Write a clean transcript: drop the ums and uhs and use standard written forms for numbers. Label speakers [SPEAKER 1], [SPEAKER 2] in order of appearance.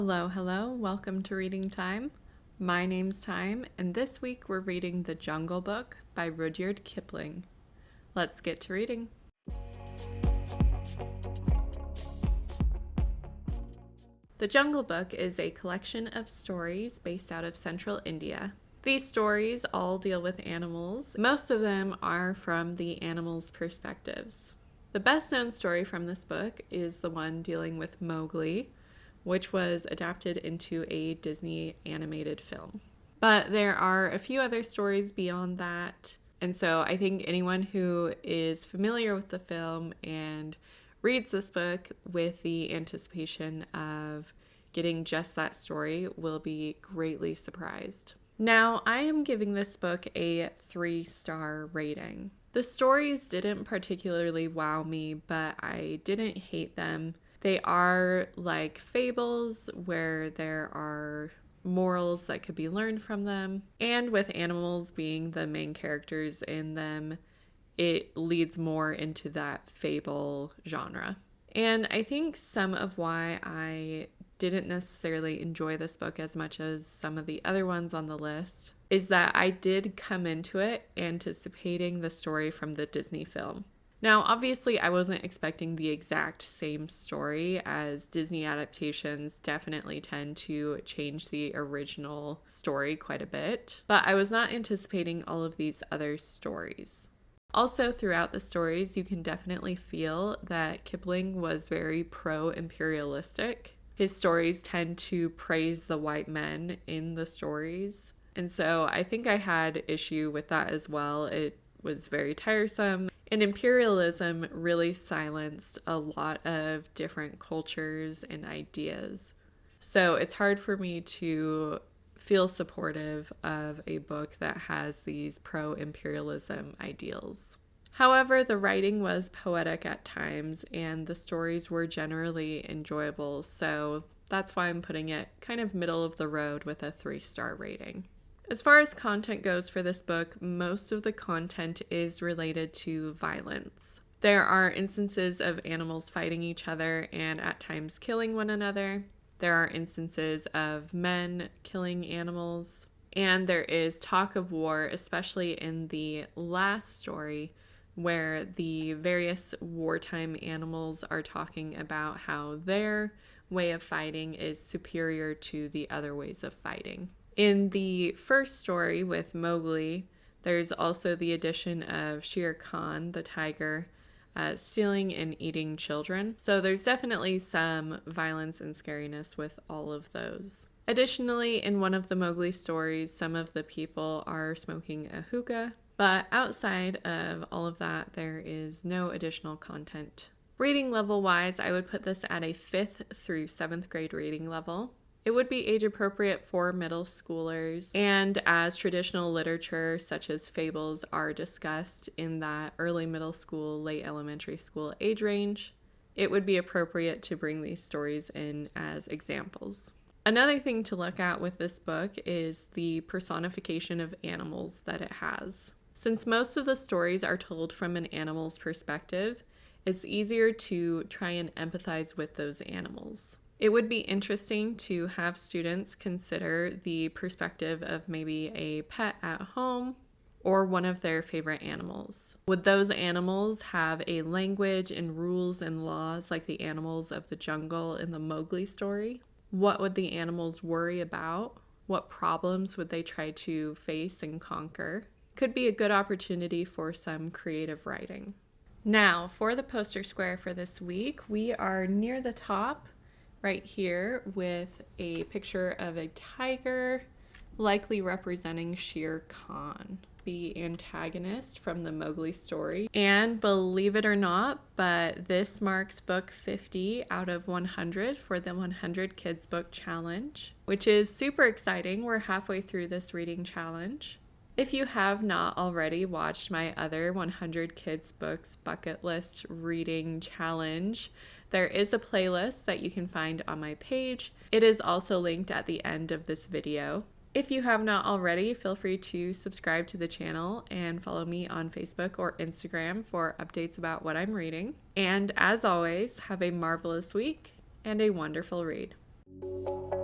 [SPEAKER 1] Hello, welcome to Reading Time. My name's Time, and this week we're reading The Jungle Book by Rudyard Kipling. Let's get to reading. The Jungle Book is a collection of stories based out of central India. These stories all deal with animals. Most of them are from the animals' perspectives. The best known story from this book is the one dealing with Mowgli, which was adapted into a Disney animated film. But there are a few other stories beyond that, and so I think anyone who is familiar with the film and reads this book with the anticipation of getting just that story will be greatly surprised. Now, I am giving this book a 3-star rating. The stories didn't particularly wow me, but I didn't hate them. They are like fables where there are morals that could be learned from them. And with animals being the main characters in them, it leads more into that fable genre. And I think some of why I didn't necessarily enjoy this book as much as some of the other ones on the list is that I did come into it anticipating the story from the Disney film. Now, obviously, I wasn't expecting the exact same story, as Disney adaptations definitely tend to change the original story quite a bit, but I was not anticipating all of these other stories. Also, throughout the stories, you can definitely feel that Kipling was very pro-imperialistic. His stories tend to praise the white men in the stories, and so I think I had issue with that as well. It was very tiresome. And imperialism really silenced a lot of different cultures and ideas. So it's hard for me to feel supportive of a book that has these pro-imperialism ideals. However, the writing was poetic at times and the stories were generally enjoyable, so that's why I'm putting it kind of middle of the road with a 3-star rating. As far as content goes for this book, most of the content is related to violence. There are instances of animals fighting each other and at times killing one another. There are instances of men killing animals. And there is talk of war, especially in the last story, where the various wartime animals are talking about how their way of fighting is superior to the other ways of fighting. In the first story with Mowgli, there's also the addition of Shere Khan, the tiger, stealing and eating children. So there's definitely some violence and scariness with all of those. Additionally, in one of the Mowgli stories, some of the people are smoking a hookah, but outside of all of that, there is no additional content. Reading level wise, I would put this at a 5th through 7th grade reading level. It would be age appropriate for middle schoolers, and as traditional literature such as fables are discussed in that early middle school, late elementary school age range, it would be appropriate to bring these stories in as examples. Another thing to look at with this book is the personification of animals that it has. Since most of the stories are told from an animal's perspective, it's easier to try and empathize with those animals. It would be interesting to have students consider the perspective of maybe a pet at home or one of their favorite animals. Would those animals have a language and rules and laws like the animals of the jungle in the Mowgli story? What would the animals worry about? What problems would they try to face and conquer? Could be a good opportunity for some creative writing. Now, for the poster square for this week, we are near the top right here with a picture of a tiger, likely representing Shere Khan, the antagonist from the Mowgli story. And believe it or not, but this marks book 50 out of 100 for the 100 Kids Book Challenge, which is super exciting. We're halfway through this reading challenge. If you have not already watched my other 100 Kids Books Bucket List Reading Challenge, there is a playlist that you can find on my page. It is also linked at the end of this video. If you have not already, feel free to subscribe to the channel and follow me on Facebook or Instagram for updates about what I'm reading. And as always, have a marvelous week and a wonderful read.
[SPEAKER 2] you.